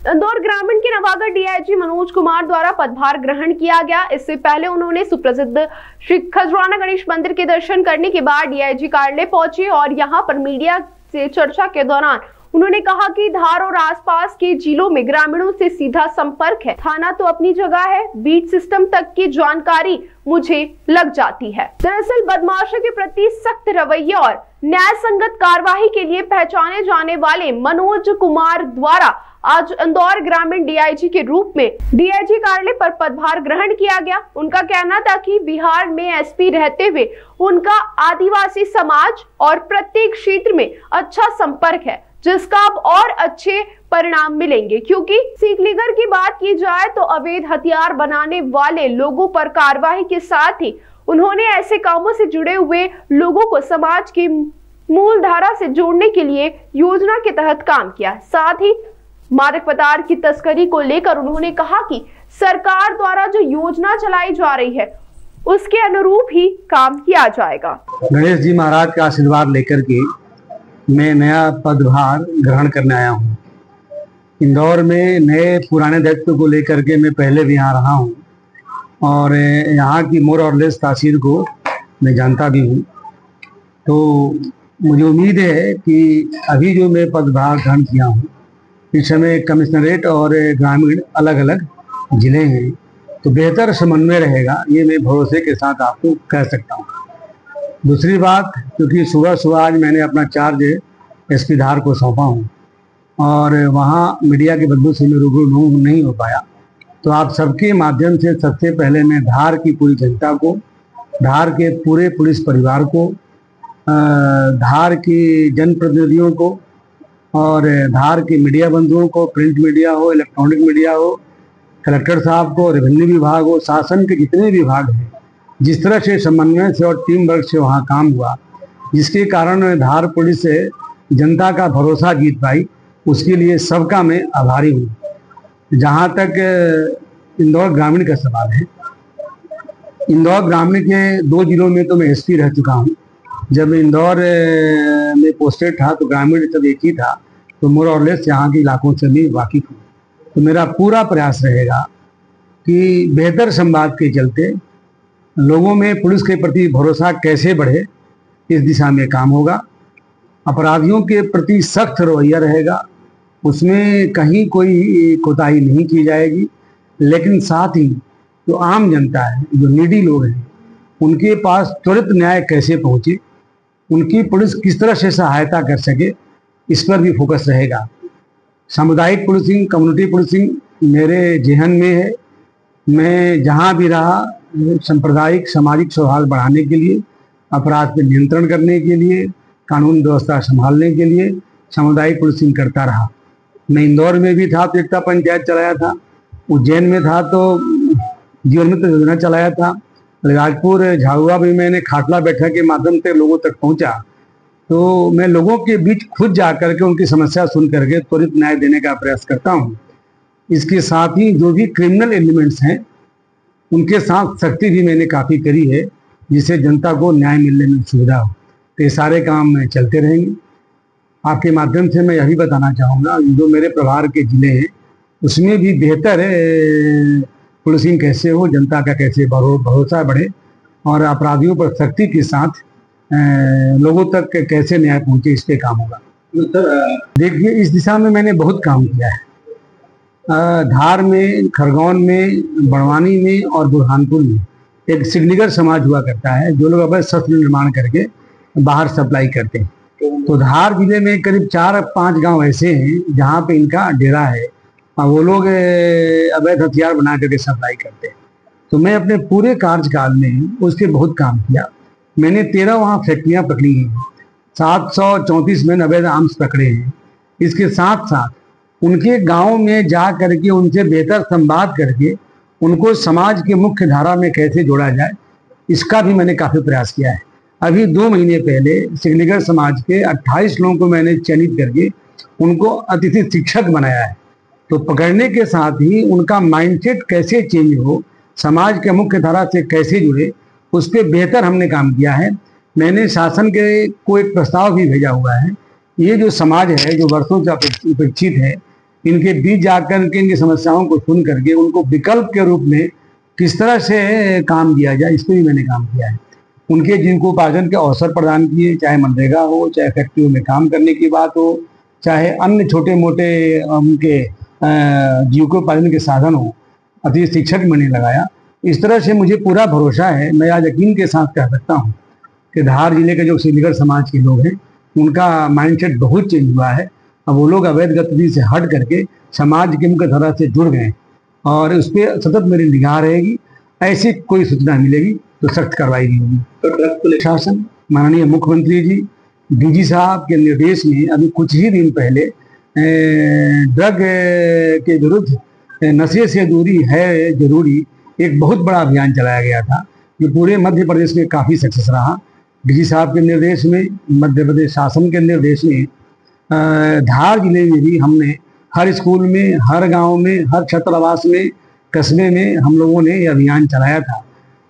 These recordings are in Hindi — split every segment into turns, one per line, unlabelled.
इंदौर ग्रामीण के नवागढ़ डीआईजी मनोज कुमार द्वारा पदभार ग्रहण किया गया। इससे पहले उन्होंने सुप्रसिद्ध श्री खजराना गणेश मंदिर के दर्शन करने के बाद डीआईजी कार्यालय पहुंचे और यहां पर मीडिया से चर्चा के दौरान उन्होंने कहा कि धार और आसपास के जिलों में ग्रामीणों से सीधा संपर्क है। थाना तो अपनी जगह है, बीट सिस्टम तक की जानकारी मुझे लग जाती है। दरअसल बदमाशों के प्रति सख्त रवैया और न्याय संगत कार्यवाही के लिए पहचाने जाने वाले मनोज कुमार द्वारा आज इंदौर ग्रामीण डीआईजी के रूप में डीआईजी कार्यालय पर पदभार ग्रहण किया गया। उनका कहना था कि बिहार में एसपी रहते हुए उनका आदिवासी समाज और प्रत्येक क्षेत्र में अच्छा संपर्क है, जिसका अब और अच्छे परिणाम मिलेंगे, क्योंकि सीकलीगर की बात की जाए तो अवैध हथियार बनाने वाले लोगों पर कार्रवाई के साथ ही उन्होंने ऐसे कामों से जुड़े हुए लोगों को समाज की मूल धारा से जोड़ने के लिए योजना के तहत काम किया। साथ ही मादक पदार्थ की तस्करी को लेकर उन्होंने कहा कि सरकार द्वारा जो योजना चलाई जा रही है उसके अनुरूप ही काम किया जाएगा।
गणेश जी महाराज का आशीर्वाद लेकर के मैं नया पदभार ग्रहण करने आया हूँ। इंदौर में नए पुराने दायित्व को लेकर के मैं पहले भी यहाँ रहा हूँ और यहाँ की मोर और लेस तासीर को मैं जानता भी हूँ। तो मुझे उम्मीद है कि अभी जो मैं पदभार ग्रहण किया हूँ, इस समय कमिश्नरेट और ग्रामीण अलग अलग जिले हैं, तो बेहतर समन्वय रहेगा, ये मैं भरोसे के साथ आपको कह सकता हूँ। दूसरी बात, क्योंकि सुबह सुबह आज मैंने अपना चार्ज एसपी धार को सौंपा हूँ और वहाँ मीडिया के बदलू से मैं रूबरू नहीं हो पाया, तो आप सबके माध्यम से सबसे पहले मैं धार की पूरी जनता को, धार के पूरे पुलिस परिवार को, धार की जनप्रतिनिधियों को और धार के मीडिया बंधुओं को, प्रिंट मीडिया हो, इलेक्ट्रॉनिक मीडिया हो, कलेक्टर साहब को, रेवेन्यू विभाग हो, शासन के जितने विभाग हैं, जिस तरह से समन्वय से और टीम वर्क से वहाँ काम हुआ, जिसके कारण धार पुलिस से जनता का भरोसा जीत पाई, उसके लिए सबका मैं आभारी हूँ। जहाँ तक इंदौर ग्रामीण का सवाल है, इंदौर ग्रामीण के 2 जिलों में तो मैं एसपी रह चुका हूँ। जब इंदौर में पोस्टेड था तो ग्रामीण सब एक ही था, तो मोर और लेस यहाँ के इलाकों से भी वाकिफ हूँ। तो मेरा पूरा प्रयास रहेगा कि बेहतर संवाद के चलते लोगों में पुलिस के प्रति भरोसा कैसे बढ़े, इस दिशा में काम होगा। अपराधियों के प्रति सख्त रवैया रहेगा, उसमें कहीं कोई कोताही नहीं की जाएगी, लेकिन साथ ही जो आम जनता है, जो नीडी लोग हैं, उनके पास त्वरित न्याय कैसे पहुंचे, उनकी पुलिस किस तरह से सहायता कर सके, इस पर भी फोकस रहेगा। सामुदायिक पुलिसिंग, कम्युनिटी पुलिसिंग मेरे जेहन में है। मैं जहां भी रहा, सांप्रदायिक सामाजिक सौहार्द बढ़ाने के लिए, अपराध पर नियंत्रण करने के लिए, कानून व्यवस्था संभालने के लिए सामुदायिक पुलिसिंग करता रहा। मैं इंदौर में भी था तो एकता पंचायत चलाया था, उज्जैन में था तो जीवन मित्र योजना चलाया था, राजपुर झाबुआ भी मैंने खाटला बैठक के माध्यम से लोगों तक पहुंचा। तो मैं लोगों के बीच खुद जा करके उनकी समस्या सुन करके त्वरित न्याय देने का प्रयास करता हूं। इसके साथ ही जो भी क्रिमिनल एलिमेंट्स हैं उनके साथ सख्ती भी मैंने काफ़ी करी है, जिससे जनता को न्याय मिलने में सुविधा हो। तो ये सारे काम चलते रहेंगे। आपके माध्यम से मैं यही बताना चाहूँगा, जो मेरे प्रभार के ज़िले हैं उसमें भी बेहतर पुलिसिंग कैसे हो, जनता का कैसे भरोसा बढ़े और अपराधियों पर सख्ती के साथ लोगों तक कैसे न्याय पहुंचे, इस पे काम होगा। देखिए, इस दिशा में मैंने बहुत काम किया है। धार में, खरगोन में, बड़वानी में और बुरहानपुर में एक सिग्निगर समाज हुआ करता है, जो लोग अवैध शस्त्र निर्माण करके बाहर सप्लाई करते हैं। तो धार जिले में करीब 4-5 गांव ऐसे हैं जहां पे इनका डेरा है और वो लोग अवैध हथियार बना करके सप्लाई करते हैं। तो मैं अपने पूरे कार्यकाल में उसके बहुत काम किया। मैंने 13 वहाँ फैक्ट्रियाँ पकड़ी हैं, 734 मैंने अवैध आर्म्स पकड़े हैं। इसके साथ साथ उनके गांव में जा करके उनसे बेहतर संवाद करके उनको समाज के मुख्य धारा में कैसे जोड़ा जाए, इसका भी मैंने काफ़ी प्रयास किया है। अभी 2 महीने पहले सिग्निगर समाज के 28 लोगों को मैंने चयनित करके उनको अतिथि शिक्षक बनाया है। तो पकड़ने के साथ ही उनका माइंडसेट कैसे चेंज हो, समाज के मुख्य धारा से कैसे जुड़े, उस पर बेहतर हमने काम किया है। मैंने शासन को एक प्रस्ताव भी भेजा हुआ है। ये जो समाज है, जो वर्षों से उपेक्षित है, इनके बीच जाकर के इनकी समस्याओं को सुन करके उनको विकल्प के रूप में किस तरह से काम दिया जाए, इस पर भी मैंने काम किया है। उनके जिनको उपार्जन के अवसर प्रदान किए, चाहे मनरेगा हो, चाहे फैक्ट्रियों में काम करने की बात हो, चाहे अन्य छोटे मोटे उनके जीविकोपार्जन के साधन हो, अति शिक्षक मैंने लगाया। इस तरह से मुझे पूरा भरोसा है, मैं आज यकीन के साथ कह सकता हूँ कि धार जिले के जो सिलीगढ़ समाज के लोग हैं उनका माइंडसेट बहुत चेंज हुआ है। अब वो लोग अवैध गतिविधि से हट करके समाज की मुख्य धारा से जुड़ गए और उस पर सतत मेरी निगाह रहेगी। ऐसी कोई सूचना मिलेगी तो सख्त कार्रवाई की होगी। तो ड्रग प्रशासन, माननीय मुख्यमंत्री जी, डीजी साहब के निर्देश में अभी कुछ ही दिन पहले ड्रग के विरुद्ध नशे से दूरी है जरूरी एक बहुत बड़ा अभियान चलाया गया था, जो पूरे मध्य प्रदेश में काफ़ी सक्सेस रहा। डीजी साहब के निर्देश में, मध्य प्रदेश शासन के निर्देश में धार जिले में भी हमने हर स्कूल में, हर गांव में, हर छात्रावास में, कस्बे में हम लोगों ने ये अभियान चलाया था।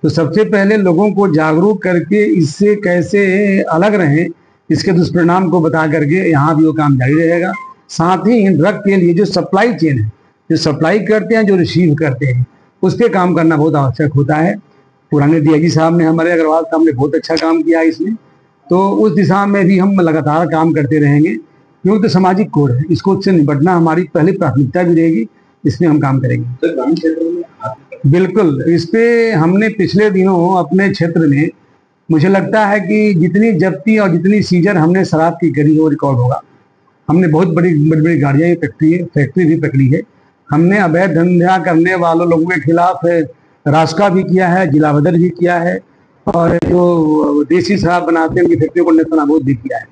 तो सबसे पहले लोगों को जागरूक करके इससे कैसे अलग रहें, इसके दुष्परिणाम को बता करके यहाँ भी वो काम जारी रहेगा। साथ ही ड्रग के लिए जो सप्लाई चेन है, जो सप्लाई करते हैं, जो रिसीव करते हैं, उस पर काम करना बहुत आवश्यक होता है। पुराने डीआईजी साहब ने, हमारे अग्रवाल साहब ने बहुत अच्छा काम किया है इसमें, तो उस दिशा में भी हम लगातार काम करते रहेंगे, क्योंकि तो सामाजिक कोड है, इसको से निपटना हमारी पहली प्राथमिकता भी रहेगी, इसमें हम काम करेंगे। तो ग्रामीण क्षेत्रों में बिल्कुल इस पे हमने पिछले दिनों अपने क्षेत्र में, मुझे लगता है कि जितनी जब्ती और जितनी सीजर हमने शराब की करी वो रिकॉर्ड होगा। हमने बहुत बड़ी गाड़ियाँ फैक्ट्री भी पकड़ी है। हमने अवैध धंधा करने वालों लोगों के खिलाफ रास्का भी किया है, जिला बदर भी किया है, और जो देसी शराब बनाते हैं उनकी फैक्ट्रियों को नेस्तनाबूद भी किया है।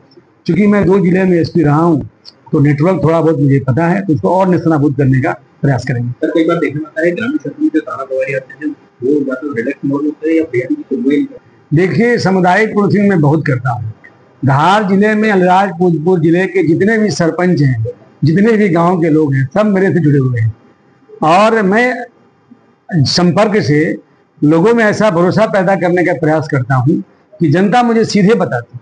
चूंकि मैं 2 जिले में एसपी रहा हूँ तो नेटवर्क थोड़ा बहुत मुझे पता है, तो उसको और नेस्तनाबूद करने का प्रयास करेंगे। सर, कई बार देखने आता है ग्रामीण क्षेत्र में जो थाना प्रभारी आते हैं वो या तो रिलैक्स मोड होते हैं या पीएम की सुनवाई। देखिए, सामुदायिक पुलिसिंग में बहुत करता हूँ। धार जिले में अलीराजपुर जिले के जितने भी सरपंच हैं, जितने भी गांव के लोग हैं, सब मेरे से जुड़े हुए हैं और मैं संपर्क से लोगों में ऐसा भरोसा पैदा करने का प्रयास करता हूं कि जनता मुझे सीधे बताती है।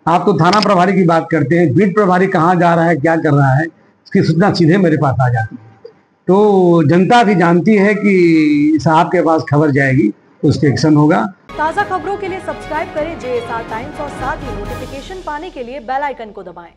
आप तो थाना प्रभारी की बात करते हैं, बीट प्रभारी कहाँ जा रहा है, क्या कर रहा है, इसकी सूचना सीधे मेरे पास आ जाती है। तो जनता भी जानती है कि साहब के पास खबर जाएगी, उस पर एक्शन होगा।
ताज़ा खबरों के लिए सब्सक्राइब करें JSR टाइम्स और साथ ही नोटिफिकेशन पाने के लिए बेल आइकन को दबाएं।